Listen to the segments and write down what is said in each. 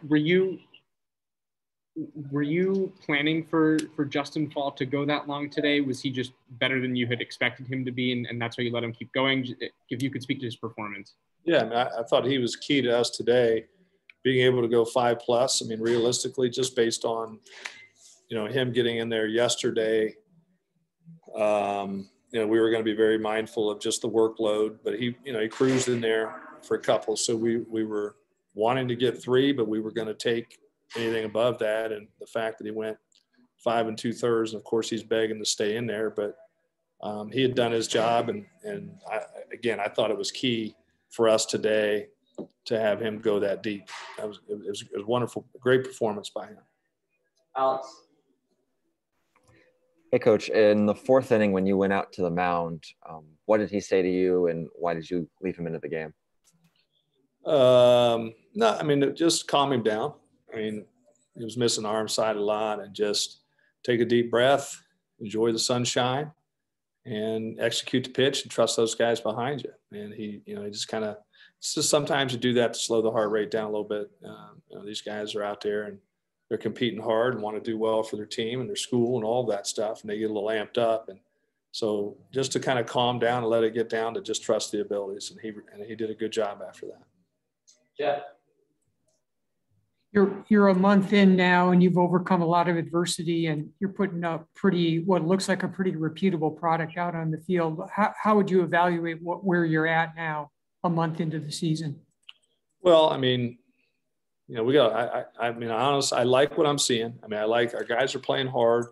Were you planning for Justin Fall to go that long today? Was he just better than you had expected him to be, and that's why you let him keep going? If you could speak to his performance. Yeah, I mean, I thought he was key to us today, being able to go 5+. I mean, realistically, just based on, him getting in there yesterday, we were going to be very mindful of just the workload, but he cruised in there for a couple. So we were wanting to get 3, but we were going to take anything above that. And the fact that he went 5 2/3, and of course he's begging to stay in there, but he had done his job. And I thought it was key for us today to have him go that deep. It was wonderful, great performance by him. Alex. Hey, Coach, in the 4th inning when you went out to the mound, what did he say to you, and why did you leave him into the game? No, I mean, just calm him down. I mean, he was missing arm side a lot, and just take a deep breath, enjoy the sunshine, and execute the pitch and trust those guys behind you. And he just kind of, it's just sometimes you do that to slow the heart rate down a little bit. These guys are out there and they're competing hard and want to do well for their team and their school and all of that stuff. And they get a little amped up. And so just to kind of calm down and let it get down to just trust the abilities. And he did a good job after that. Jeff. You're a month in now, and you've overcome a lot of adversity, and you're putting up what looks like a pretty reputable product out on the field. How would you evaluate where you're at now, a month into the season? Well, I mean, honestly, I like what I'm seeing. I mean, I like our guys are playing hard.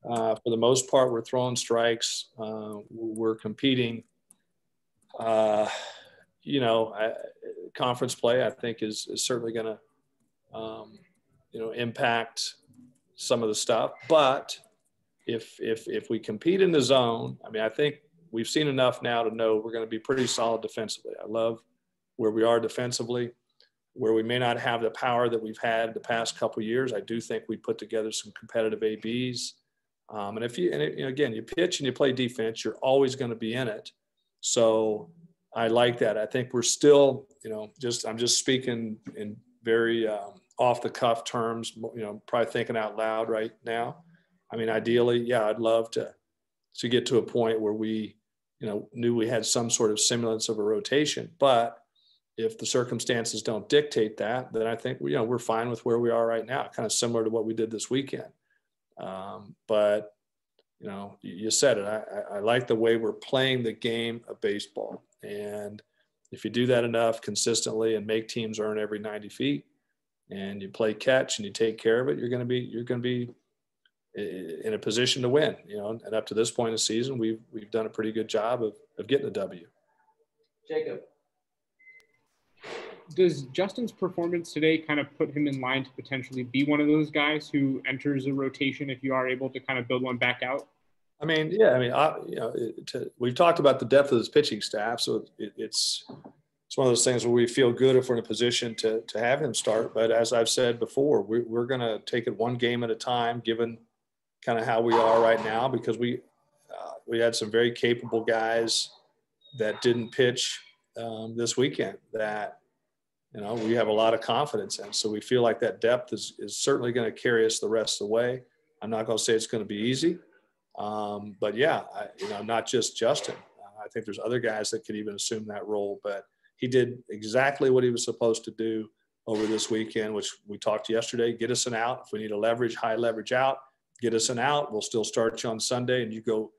For the most part, we're throwing strikes. We're competing. Conference play, I think, is certainly going to impact some of the stuff. But if we compete in the zone, I mean, I think we've seen enough now to know we're going to be pretty solid defensively. I love where we are defensively, where we may not have the power that we've had the past couple of years. I do think we put together some competitive ABs. And again, you pitch and you play defense, you're always going to be in it. So I like that. I think we're still, I'm just speaking in very off the cuff terms, probably thinking out loud right now. I mean, ideally, yeah, I'd love to get to a point where we, knew we had some sort of semblance of a rotation. But if the circumstances don't dictate that, then I think, we're fine with where we are right now, kind of similar to what we did this weekend. But, you said it. I like the way we're playing the game of baseball. And if you do that enough consistently and make teams earn every 90 feet, and you play catch and you take care of it, you're going to be in a position to win. And up to this point in the season, we've done a pretty good job of getting a W. Jacob. Does Justin's performance today kind of put him in line to potentially be one of those guys who enters a rotation if you are able to kind of build one back out? I mean, yeah, I mean, we've talked about the depth of this pitching staff, so it's one of those things where we feel good if we're in a position to have him start. But as I've said before, we're going to take it one game at a time, given kind of how we are right now, because we had some very capable guys that didn't pitch this weekend that, we have a lot of confidence in. So we feel like that depth is certainly going to carry us the rest of the way. I'm not going to say it's going to be easy. But yeah, not just Justin. I think there's other guys that could even assume that role, but he did exactly what he was supposed to do over this weekend, which we talked yesterday. Get us an out. If we need a high leverage out, get us an out. We'll still start you on Sunday, and you go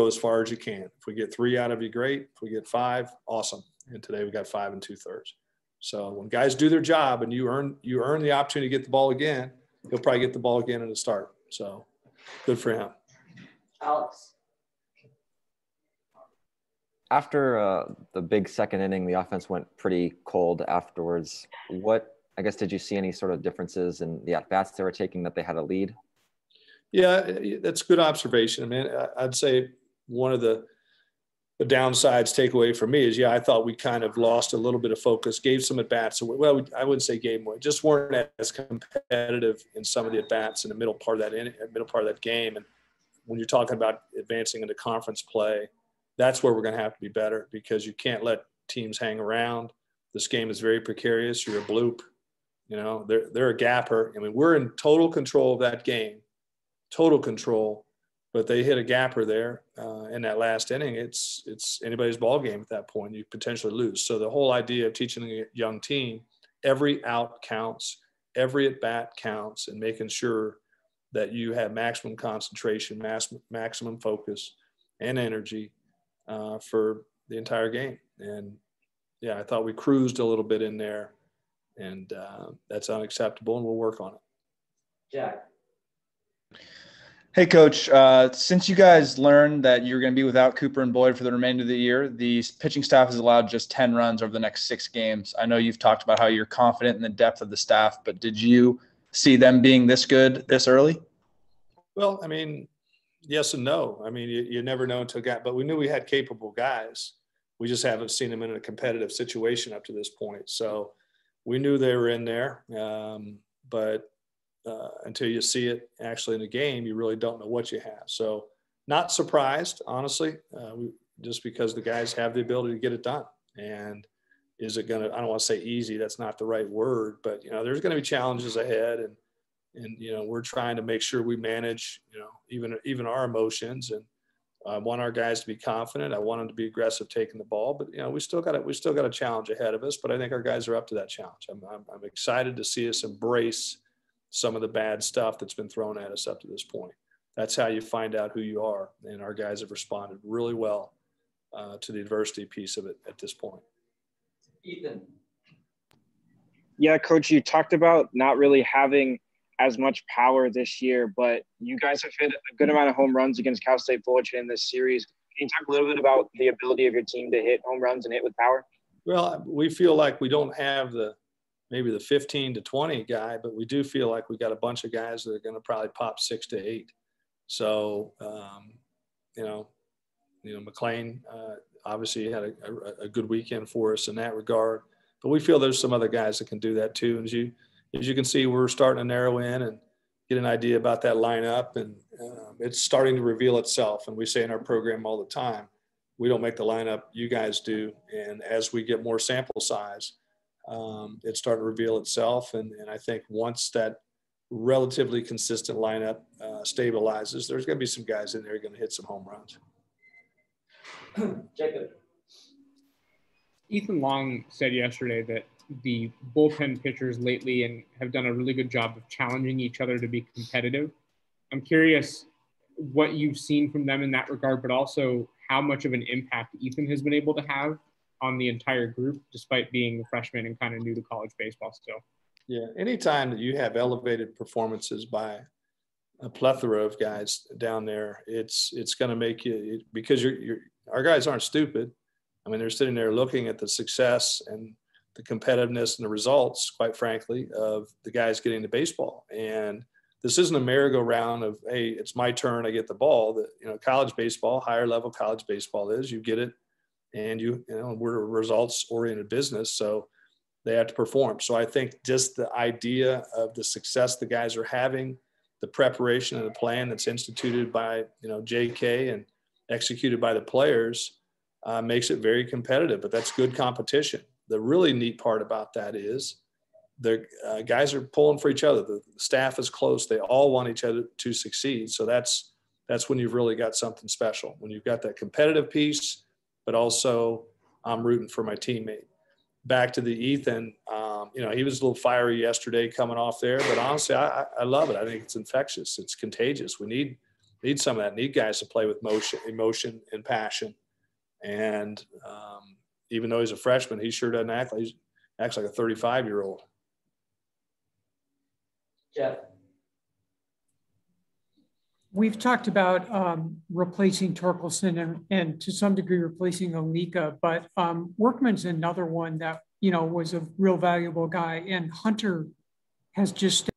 as far as you can. If we get 3 out of you, great. If we get 5, awesome. And today we got 5 2/3. So when guys do their job and you earn the opportunity to get the ball again, he'll probably get the ball again in the start. So good for him. Alex. After the big second inning, the offense went pretty cold afterwards. I guess, did you see any sort of differences in the at-bats they were taking that they had a lead? Yeah, that's a good observation. I mean, I'd say one of the downsides takeaway for me is, I thought we kind of lost a little bit of focus, gave some at-bats. Well, I wouldn't say gave away, just weren't as competitive in some of the at-bats in the middle part of that game. And when you're talking about advancing into conference play, that's where we're going to have to be better, because you can't let teams hang around. This game is very precarious. You're a bloop. They're a gapper. I mean, we're in total control of that game, total control, but they hit a gapper there in that last inning. It's anybody's ball game at that point. You potentially lose. So the whole idea of teaching a young team, every out counts, every at-bat counts, and making sure that you have maximum concentration, maximum focus and energy for the entire game. And I thought we cruised a little bit in there, and that's unacceptable, and we'll work on it. Jack. Hey, Coach, since you guys learned that you're going to be without Cooper and Boyd for the remainder of the year, the pitching staff has allowed just 10 runs over the next 6 games. I know you've talked about how you're confident in the depth of the staff, but did you see them being this good this early? Well, I mean, yes and no. I mean, you never know until but we knew we had capable guys. We just haven't seen them in a competitive situation up to this point. So we knew they were in there, but until you see it actually in the game, you really don't know what you have. So not surprised, honestly, just because the guys have the ability to get it done. And is it going to, I don't want to say easy, that's not the right word, but, there's going to be challenges ahead. And we're trying to make sure we manage, even our emotions. And I want our guys to be confident. I want them to be aggressive taking the ball, but we still got a challenge ahead of us. But I think our guys are up to that challenge. I'm excited to see us embrace some of the bad stuff that's been thrown at us up to this point. That's how you find out who you are. And our guys have responded really well to the adversity piece of it at this point. Ethan. Yeah, Coach, you talked about not really having as much power this year, but you guys have hit a good amount of home runs against Cal State Fullerton in this series. Can you talk a little bit about the ability of your team to hit home runs and hit with power? Well, we feel like we don't have maybe the 15 to 20 guy, but we do feel like we got a bunch of guys that are going to probably pop 6 to 8. So, McLean obviously had a good weekend for us in that regard, but we feel there's some other guys that can do that too. And as you can see, we're starting to narrow in and get an idea about that lineup, and it's starting to reveal itself. And we say in our program all the time, we don't make the lineup, you guys do. And as we get more sample size, it's starting to reveal itself. And I think once that relatively consistent lineup stabilizes, there's going to be some guys in there going to hit some home runs. Jacob. Ethan Long said yesterday that the bullpen pitchers lately and have done a really good job of challenging each other to be competitive. I'm curious what you've seen from them in that regard, but also how much of an impact Ethan has been able to have on the entire group, despite being a freshman and kind of new to college baseball still. Yeah, anytime that you have elevated performances by a plethora of guys down there, it's going to make you, because our guys aren't stupid. I mean, they're sitting there looking at the success and the competitiveness and the results, quite frankly, of the guys getting to baseball. And this isn't a merry-go-round of, hey, it's my turn, I get the ball. That, you know, college baseball, higher level college baseball is, you get it, and we're a results-oriented business, so they have to perform. So I think just the idea of the success the guys are having, the preparation and the plan that's instituted by, JK and executed by the players makes it very competitive, but that's good competition. The really neat part about that is the guys are pulling for each other. The staff is close. They all want each other to succeed. So that's when you've really got something special, when you've got that competitive piece, but also I'm rooting for my teammate. Back to the Ethan, he was a little fiery yesterday coming off there, but honestly, I love it. I think it's infectious. It's contagious. We need some of that. Need guys to play with emotion and passion. And even though he's a freshman, he sure doesn't acts like a 35-year-old. Jeff. We've talked about replacing Torkelson and to some degree replacing Alika, but Workman's another one that, was a real valuable guy, and Hunter has just.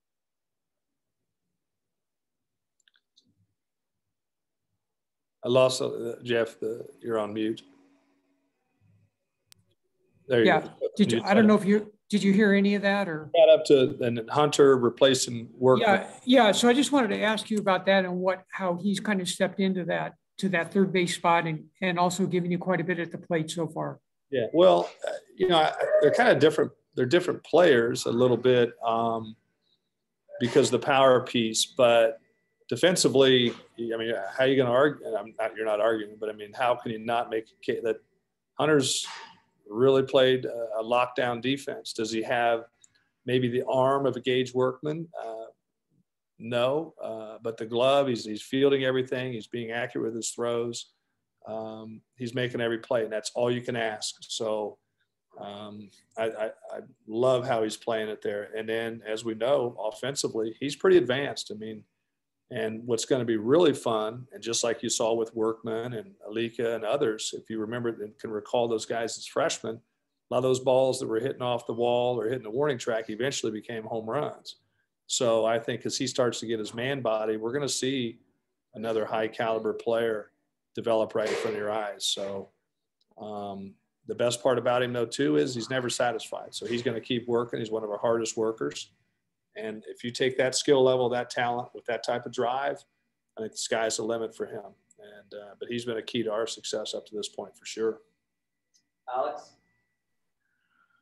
I lost Jeff. You're on mute. There you go. I don't know if did you hear any of that or? Got up to and Hunter replacing Workman. Yeah. So I just wanted to ask you about that and how he's kind of stepped into that third base spot and also giving you quite a bit at the plate so far. Yeah. Well, they're kind of different. They're different players a little bit because the power piece, but defensively, how are you going to argue? You're not arguing, but how can you not make a case that Hunter's really played a lockdown defense? Does he have maybe the arm of a Gage Workman? No, but the glove, he's fielding everything. He's being accurate with his throws. He's making every play, and that's all you can ask. So I love how he's playing it there. And then, as we know, offensively, he's pretty advanced. And what's going to be really fun, and just like you saw with Workman and Alika and others, if you remember and can recall those guys as freshmen, a lot of those balls that were hitting off the wall or hitting the warning track eventually became home runs. So I think as he starts to get his man body, we're going to see another high caliber player develop right in front of your eyes. So the best part about him, though, too, is he's never satisfied. So he's going to keep working. He's one of our hardest workers. And if you take that skill level, that talent with that type of drive, I think the sky's the limit for him. And but he's been a key to our success up to this point for sure. Alex?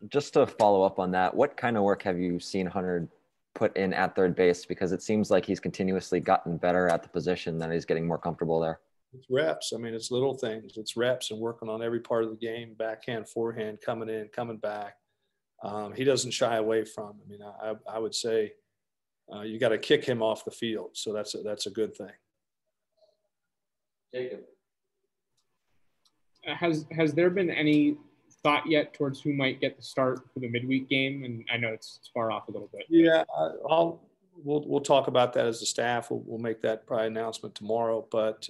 Just to follow up on that, what kind of work have you seen Hunter put in at third base? Because it seems like he's continuously gotten better at the position, and he's getting more comfortable there. It's reps. It's little things. It's reps and working on every part of the game, backhand, forehand, coming in, coming back. He doesn't shy away from. I would say you got to kick him off the field. So that's a good thing. Jacob. Has there been any thought yet towards who might get the start for the midweek game? And I know it's far off a little bit. Yeah, we'll talk about that as a staff. We'll make that probably announcement tomorrow. But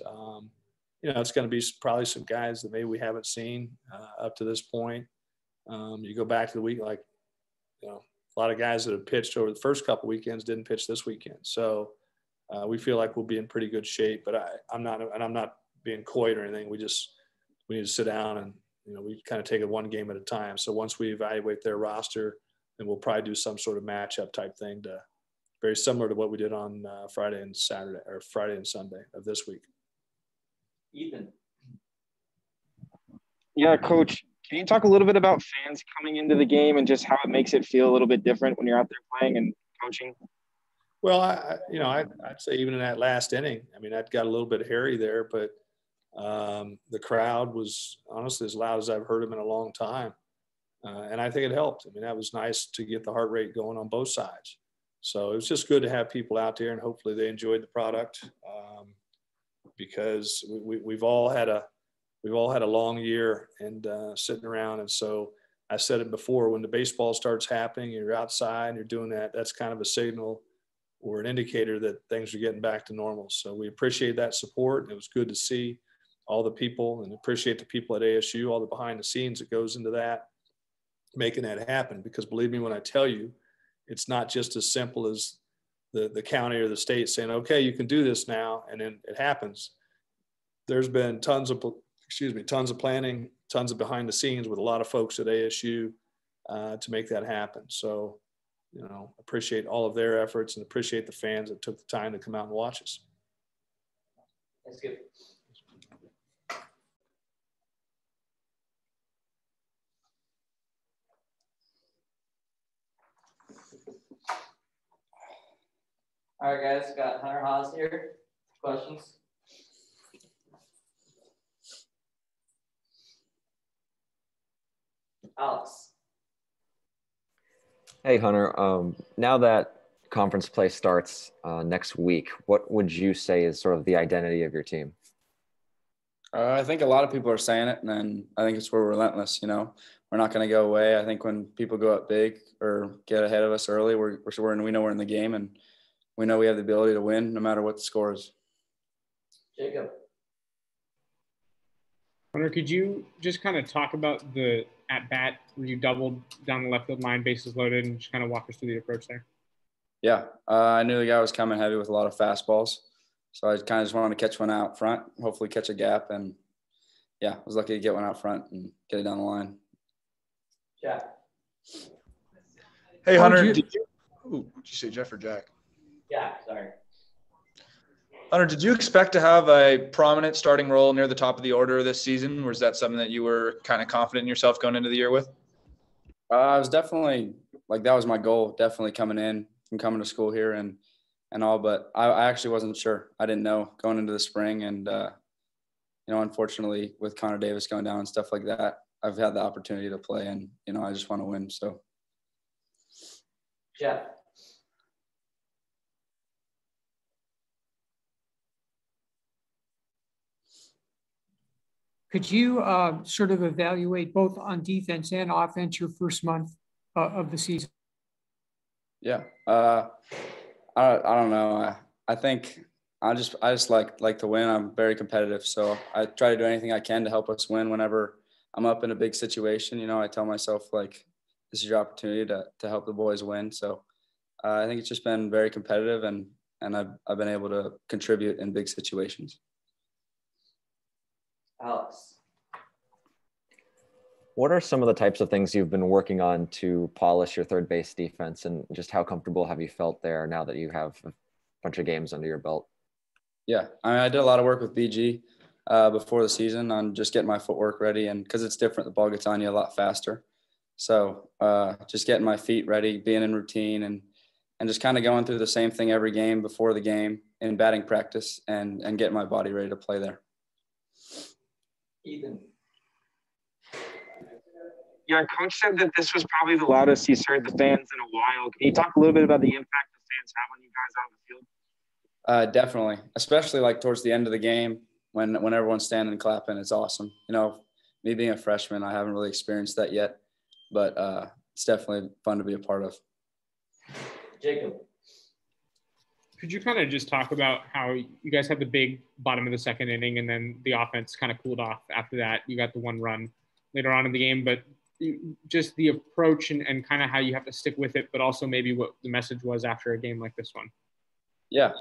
it's going to be probably some guys that maybe we haven't seen up to this point. You go back to the week, a lot of guys that have pitched over the first couple weekends didn't pitch this weekend. So we feel like we'll be in pretty good shape. But I'm not being coy or anything. We need to sit down and we kind of take it one game at a time. So once we evaluate their roster, then we'll probably do some sort of matchup type thing very similar to what we did on Friday and Saturday or Friday and Sunday of this week. Ethan. Yeah, Coach. Can you talk a little bit about fans coming into the game and just how it makes it feel a little bit different when you're out there playing and coaching? Well, I'd say even in that last inning, that got a little bit hairy there, but the crowd was honestly as loud as I've heard them in a long time. And I think it helped. That was nice to get the heart rate going on both sides. So it was just good to have people out there, and hopefully they enjoyed the product because we've all had a long year and sitting around. And so I said it before, when the baseball starts happening, you're outside and you're doing that, that's kind of a signal or an indicator that things are getting back to normal. So we appreciate that support. And it was good to see all the people and appreciate the people at ASU, all the behind the scenes that goes into that, making that happen. Because believe me when I tell you, it's not just as simple as the county or the state saying, okay, you can do this now, and then it happens. There's been tons of planning, tons of behind the scenes with a lot of folks at ASU to make that happen. So, appreciate all of their efforts and appreciate the fans that took the time to come out and watch us. That's good. All right, guys, got Hunter Haas here. Questions? Alex. Hey, Hunter. Now that conference play starts next week, what would you say is sort of the identity of your team? I think a lot of people are saying it, and then I think it's we're relentless. We're not going to go away. I think when people go up big or get ahead of us early, we know we're in the game, and we know we have the ability to win no matter what the score is. Jacob. Hunter, could you just kind of talk about the at-bat where you doubled down the left field line, bases loaded, and just kind of walk us through the approach there? Yeah, I knew the guy was coming heavy with a lot of fastballs. So I kind of just wanted to catch one out front, hopefully catch a gap. And, yeah, I was lucky to get one out front and get it down the line. Jack. Hey, Hunter, did you say Jeff or Jack? Jack, sorry. Hunter, did you expect to have a prominent starting role near the top of the order this season? Or is that something that you were kind of confident in yourself going into the year with? I was definitely that was my goal, definitely coming in and coming to school here and all, but I actually wasn't sure. I didn't know going into the spring. And, unfortunately with Connor Davis going down and stuff like that, I've had the opportunity to play and, I just want to win. So. Jeff. Could you sort of evaluate both on defense and offense your first month of the season? Yeah. I don't know. I think I just like to win. I'm very competitive. So I try to do anything I can to help us win whenever I'm up in a big situation. I tell myself this is your opportunity to help the boys win. So I think it's just been very competitive and I've been able to contribute in big situations. Alex. What are some of the types of things you've been working on to polish your third base defense, and just how comfortable have you felt there now that you have a bunch of games under your belt? Yeah, I did a lot of work with BG before the season on just getting my footwork ready, and because it's different, the ball gets on you a lot faster. So just getting my feet ready, being in routine, and just kind of going through the same thing every game before the game in batting practice and getting my body ready to play there. Ethan. Yeah, coach said that this was probably the loudest he's heard the fans in a while. Can you talk a little bit about the impact the fans have on you guys out on the field? Definitely, especially towards the end of the game when everyone's standing and clapping. It's awesome. Me being a freshman, I haven't really experienced that yet, but it's definitely fun to be a part of. Jacob. Could you kind of just talk about how you guys had the big bottom of the second inning and then the offense kind of cooled off after that? You got the one run later on in the game, but just the approach and kind of how you have to stick with it, but also maybe what the message was after a game like this one. Yeah,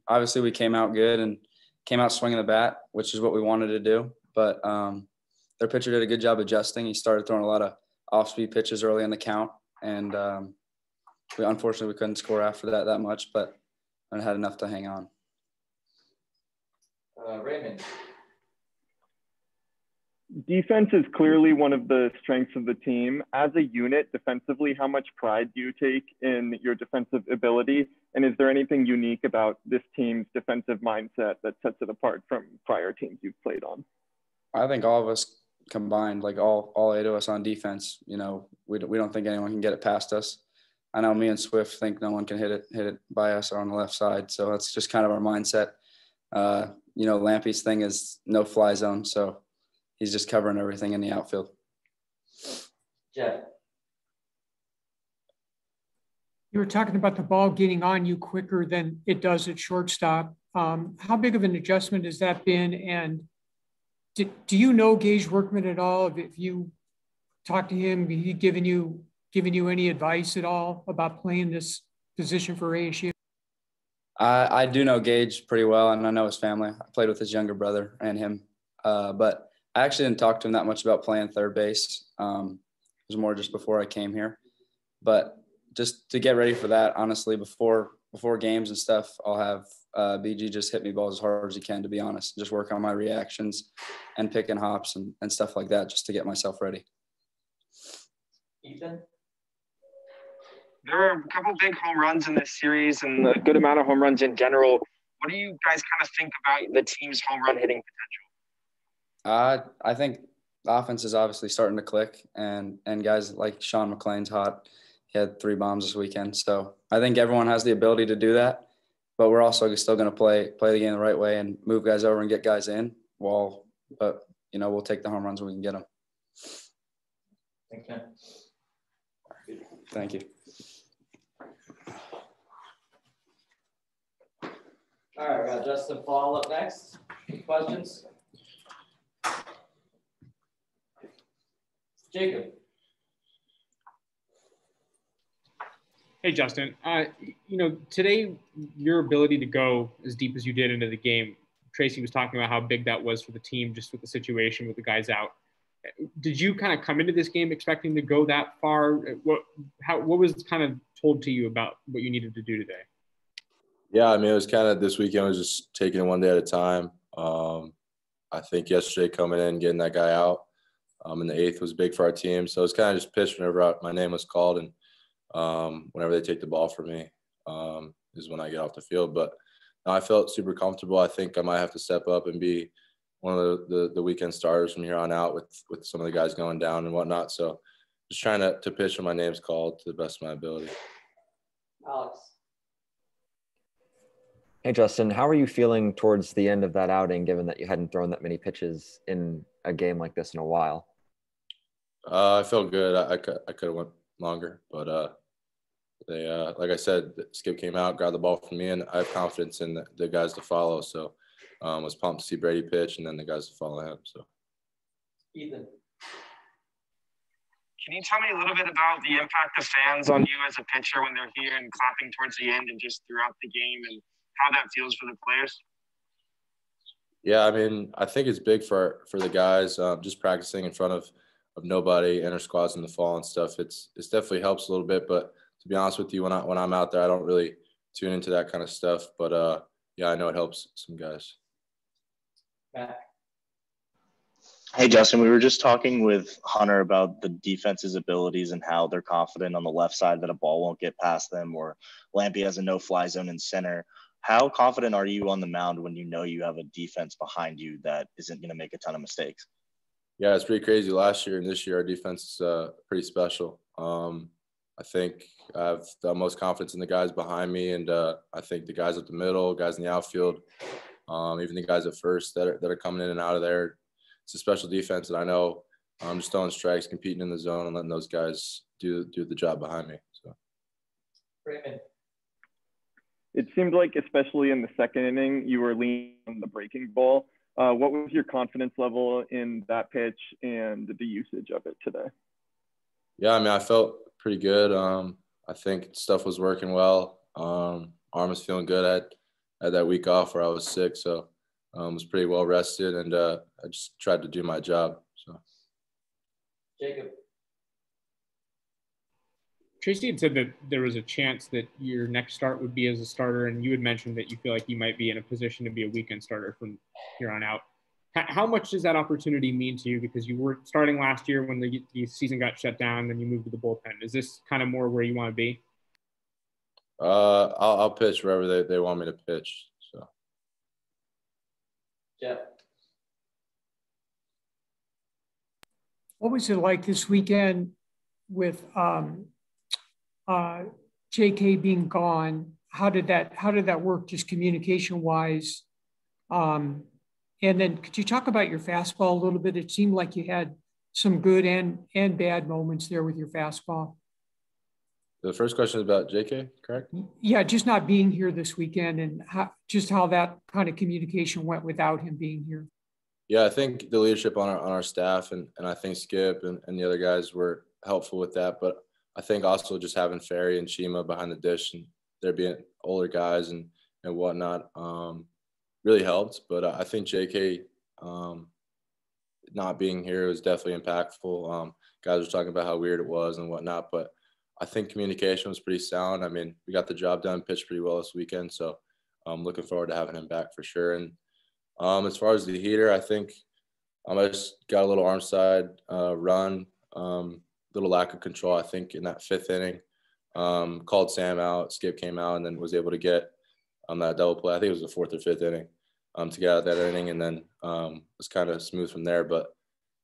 obviously we came out good and came out swinging the bat, which is what we wanted to do. But their pitcher did a good job adjusting. He started throwing a lot of off-speed pitches early in the count, and unfortunately we couldn't score after that much, but I had enough to hang on. Raymond. Defense is clearly one of the strengths of the team. As a unit, defensively, how much pride do you take in your defensive ability? And is there anything unique about this team's defensive mindset that sets it apart from prior teams you've played on? I think all of us combined, all 8 of us on defense, we don't think anyone can get it past us. I know me and Swift think no one can hit it by us or on the left side. So that's just kind of our mindset. Lampy's thing is no fly zone. So he's just covering everything in the outfield. Jeff. You were talking about the ball getting on you quicker than it does at shortstop. How big of an adjustment has that been? And do you know Gage Workman at all? If you talk to him, have he given you any advice at all about playing this position for ASU? I do know Gage pretty well, and I know his family. I played with his younger brother and him, but I actually didn't talk to him that much about playing third base. It was more just before I came here. But just to get ready for that, honestly, before games and stuff, I'll have BG just hit me balls as hard as he can, to be honest. Just work on my reactions and picking hops and stuff like that just to get myself ready. Ethan? There are a couple big home runs in this series and a good amount of home runs in general. What do you guys kind of think about the team's home run hitting potential? I think the offense is obviously starting to click, and guys like Sean McClain's hot. He had 3 bombs this weekend. So I think everyone has the ability to do that, but we're also still going to play the game the right way and move guys over and get guys in. But we'll take the home runs when we can get them. Thank you. Thank you. All right, we got Justin Fall up next. Any questions? Jacob. Hey, Justin. Today your ability to go as deep as you did into the game, Tracy was talking about how big that was for the team, just with the situation with the guys out. Did you kind of come into this game expecting to go that far? What was kind of told to you about what you needed to do today? Yeah, I mean, it was kind of this weekend was just taking it one day at a time. I think yesterday coming in, getting that guy out in the 8th was big for our team. So it was kind of just pitched whenever my name was called, and whenever they take the ball from me is when I get off the field. But no, I felt super comfortable. I think I might have to step up and be one of the weekend starters from here on out with some of the guys going down and whatnot. So just trying to pitch when my name's called to the best of my ability. Alex. Hey, Justin, how are you feeling towards the end of that outing, given that you hadn't thrown that many pitches in a game like this in a while? I felt good. I could have went longer, but they, like I said, Skip came out, grabbed the ball from me, and I have confidence in the guys to follow. So was pumped to see Brady pitch and then the guys to follow him. So, Ethan. Can you tell me a little bit about the impact of fans on you as a pitcher when they're here and clapping towards the end and just throughout the game, and how that feels for the players? Yeah, I mean, I think it's big for the guys. Just practicing in front of nobody, inter squads in the fall and stuff. It's definitely helps a little bit. But to be honest with you, when I'm out there, I don't really tune into that kind of stuff. But yeah, I know it helps some guys. Matt. Hey, Justin, we were just talking with Hunter about the defense's abilities and how they're confident on the left side that a ball won't get past them, or Lampy has a no-fly zone in center. How confident are you on the mound when you know you have a defense behind you that isn't going to make a ton of mistakes? Yeah, it's pretty crazy. Last year and this year, our defense is pretty special. I think I have the most confidence in the guys behind me, and I think the guys up the middle, guys in the outfield, even the guys at first that are coming in and out of there. It's a special defense, and I know I'm just throwing strikes, competing in the zone, and letting those guys do the job behind me. So. Raymond. It seemed like, especially in the second inning, you were leaning on the breaking ball. What was your confidence level in that pitch and the usage of it today? Yeah, I mean, I felt pretty good. I think stuff was working well. Arm was feeling good. I had that week off where I was sick, so was pretty well rested, and I just tried to do my job. So, Jacob. Tracy had said that there was a chance that your next start would be as a starter, and you had mentioned that you feel like you might be in a position to be a weekend starter from here on out. How much does that opportunity mean to you? Because you were starting last year when the season got shut down, then you moved to the bullpen. Is this kind of more where you want to be? I'll pitch wherever they want me to pitch. So. Jeff. What was it like this weekend with JK being gone? How did that work, just communication wise? And then could you talk about your fastball a little bit? It seemed like you had some good and bad moments there with your fastball. The first question is about JK, correct? Yeah, just not being here this weekend, and how that kind of communication went without him being here. Yeah, I think the leadership on our staff and I think Skip and the other guys were helpful with that. But I think also just having Ferry and Shima behind the dish, and they're being older guys and and whatnot really helped. But I think JK not being here was definitely impactful. Guys were talking about how weird it was and whatnot, but I think communication was pretty sound. I mean, we got the job done, pitched pretty well this weekend, so I'm looking forward to having him back for sure. And as far as the heater, I think I just got a little arm side run, little lack of control, I think, in that 5th inning. Called Sam out, Skip came out, and then was able to get that double play. I think it was the 4th or 5th inning to get out of that inning, and then was kind of smooth from there. But,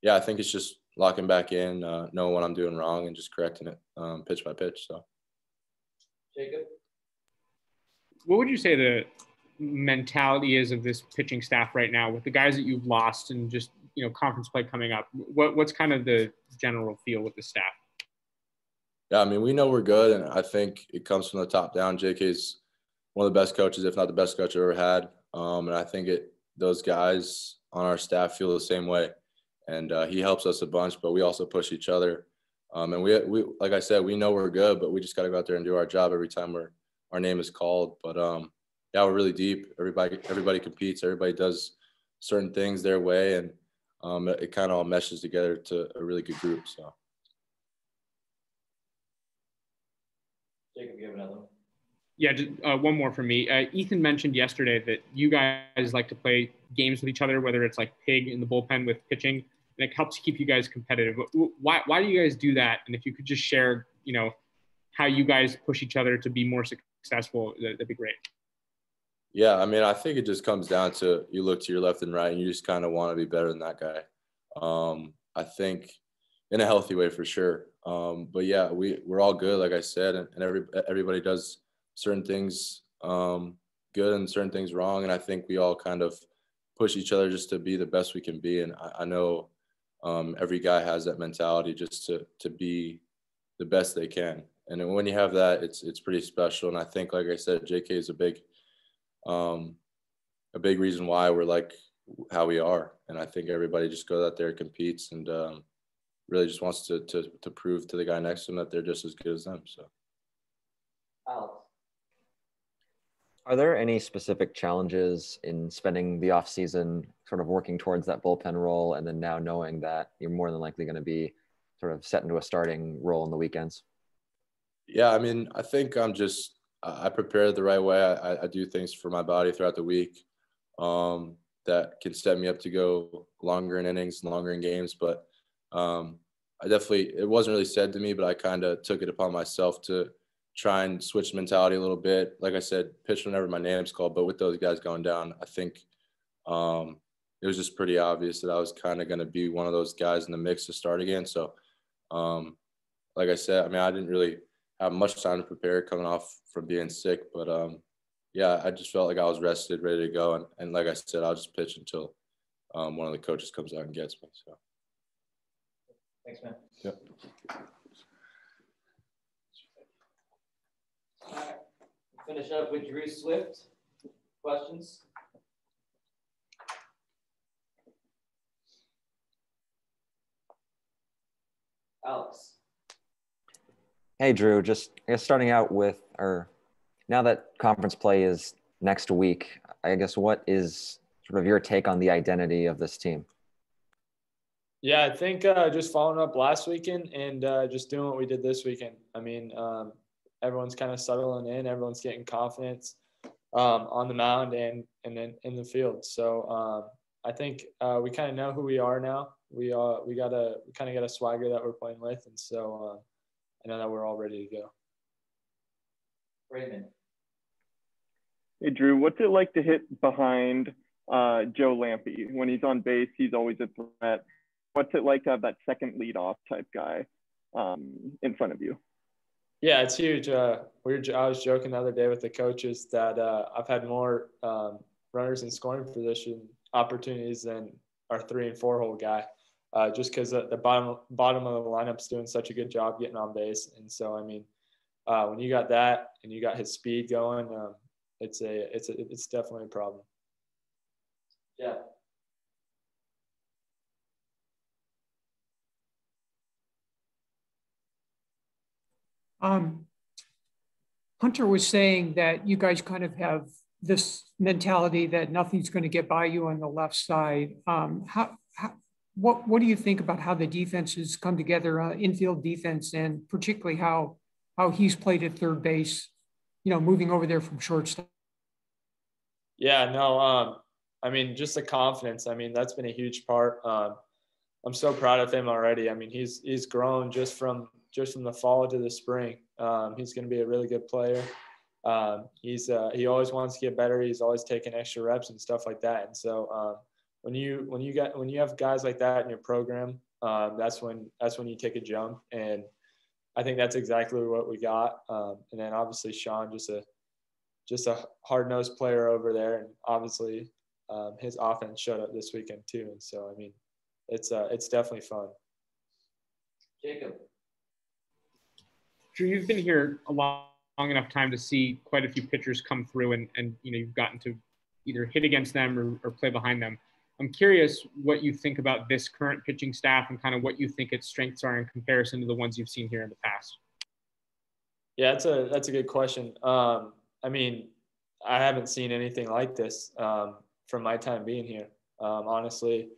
yeah, I think it's just locking back in, knowing what I'm doing wrong, and just correcting it pitch by pitch. So, Jacob? What would you say the mentality is of this pitching staff right now with the guys that you've lost and just, conference play coming up? What's kind of the general feel with the staff? Yeah, I mean, we know we're good, and I think it comes from the top down. JK's one of the best coaches, if not the best coach I've ever had. And I think those guys on our staff feel the same way. And he helps us a bunch, but we also push each other. And we like I said, we know we're good, but we just got to go out there and do our job every time our name is called. But yeah, we're really deep. Everybody competes. Everybody does certain things their way, and it kind of all meshes together to a really good group. So. Jacob, you have another one? Yeah, just one more for me. Ethan mentioned yesterday that you guys like to play games with each other, whether it's like pig in the bullpen with pitching, and it helps keep you guys competitive. Why do you guys do that? And if you could just share, how you guys push each other to be more successful, that'd be great. Yeah, I mean, I think it just comes down to you look to your left and right, and you just kind of want to be better than that guy. I think in a healthy way for sure. But yeah, we're all good, like I said, and everybody does certain things good and certain things wrong, and I think we all kind of push each other just to be the best we can be. And I know every guy has that mentality just to be the best they can. And then when you have that, it's pretty special. And I think, like I said, JK is a big reason why we're like how we are. And I think everybody just goes out there and competes and really just wants to prove to the guy next to them that they're just as good as them. So, Alex? Are there any specific challenges in spending the off season sort of working towards that bullpen role, and then now knowing that you're more than likely going to be sort of set into a starting role in the weekends? Yeah, I mean, I think I prepare the right way. I do things for my body throughout the week that can set me up to go longer in innings, longer in games. But it wasn't really said to me, but I kind of took it upon myself to try and switch mentality a little bit. Like I said, pitch whenever my name's called, but with those guys going down, I think it was just pretty obvious that I was kind of going to be one of those guys in the mix to start again. So, like I said, I mean, I didn't really have much time to prepare coming off from being sick, but yeah, I just felt like I was rested, ready to go. And like I said, I'll just pitch until one of the coaches comes out and gets me. So. Thanks, man. Yep. All right. Finish up with Drew Swift. Questions? Alex? Hey, Drew, just I guess starting out with, or now that conference play is next week, I guess what is sort of your take on the identity of this team? Yeah, I think just following up last weekend and just doing what we did this weekend. I mean, everyone's kind of settling in. Everyone's getting confidence on the mound and then in the field. So I think we kind of know who we are now. We kind of got a swagger that we're playing with, and so I know that we're all ready to go. Raymond? Hey, Drew, what's it like to hit behind Joe Lampe? When he's on base, he's always a threat. What's it like to have that second leadoff type guy in front of you? Yeah, it's huge. I was joking the other day with the coaches that I've had more runners in scoring position opportunities than our 3 and 4 hole guy, just because the bottom of the lineup's doing such a good job getting on base. And so, I mean, when you got that and you got his speed going, it's definitely a problem. Yeah. Hunter was saying that you guys kind of have this mentality that nothing's going to get by you on the left side. What do you think about how the defenses come together, infield defense, and particularly how he's played at third base, moving over there from shortstop? Yeah, no, I mean, just the confidence. I mean, that's been a huge part. I'm so proud of him already. I mean, he's grown just from the fall to the spring. He's going to be a really good player. He always wants to get better. He's always taking extra reps and stuff like that. And so when you have guys like that in your program, that's when you take a jump. And I think that's exactly what we got. And then obviously Sean, just a hard-nosed player over there, and obviously his offense showed up this weekend too. And so I mean, it's definitely fun. Jacob. Drew, you've been here a long enough time to see quite a few pitchers come through, and you've gotten to either hit against them or play behind them. I'm curious what you think about this current pitching staff and kind of what you think its strengths are in comparison to the ones you've seen here in the past. Yeah, that's a good question. I mean, I haven't seen anything like this from my time being here. Honestly,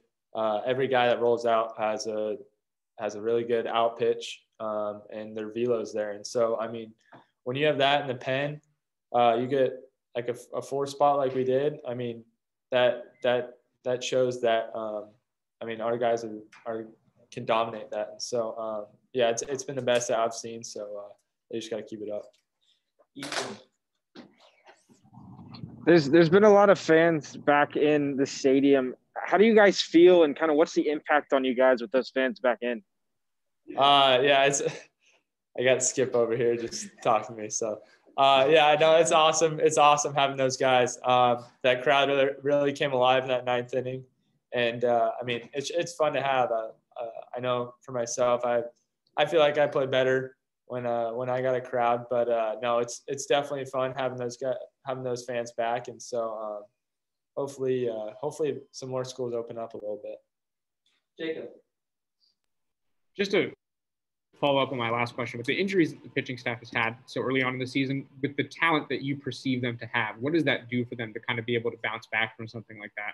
every guy that rolls out has a really good out pitch, and their velo's there. And so, I mean, when you have that in the pen, you get like a 4 spot like we did. I mean, that shows that I mean, our guys can dominate that. And so yeah, it's been the best that I've seen. So they just got to keep it up. There's been a lot of fans back in the stadium. How do you guys feel, and kind of what's the impact on you guys with those fans back in? Yeah, I got Skip over here just talking to me. So yeah, I know it's awesome. It's awesome having those guys. That crowd really came alive in that 9th inning, and I mean, it's fun to have. I know for myself, I feel like I played better when I got a crowd, but no, it's definitely fun having those fans back, and so hopefully some more schools open up a little bit. Jacob. Just to follow up on my last question, with the injuries that the pitching staff has had so early on in the season, with the talent that you perceive them to have, what does that do for them to kind of be able to bounce back from something like that?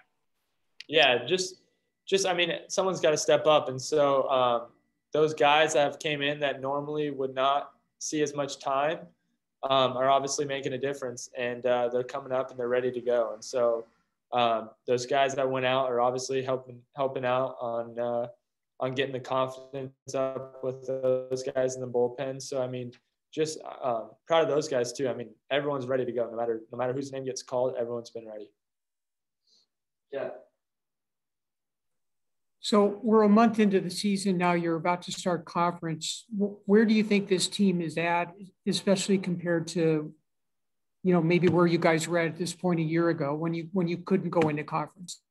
Yeah, just I mean, someone's got to step up, and so those guys that have came in that normally would not see as much time are obviously making a difference, and they're coming up and they're ready to go. And so those guys that went out are obviously helping out on getting the confidence up with those guys in the bullpen. So I mean, just proud of those guys too. I mean, everyone's ready to go. No matter whose name gets called, everyone's been ready. Yeah. So we're a month into the season now. You're about to start conference. Where do you think this team is at, especially compared to, maybe where you guys were at this point a year ago when you couldn't go into conference?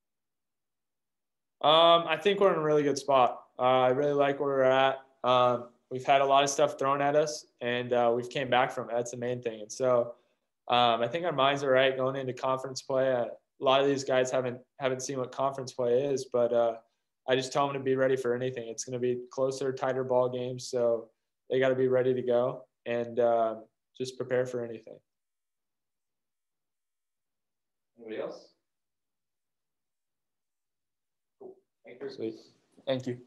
I think we're in a really good spot. I really like where we're at. We've had a lot of stuff thrown at us, and we've came back from it. That's the main thing. And so I think our minds are right going into conference play. A lot of these guys haven't seen what conference play is, but I just tell them to be ready for anything. It's going to be closer, tighter ball games, so they got to be ready to go and just prepare for anything. Anybody else? Cool. Sweet. Thank you.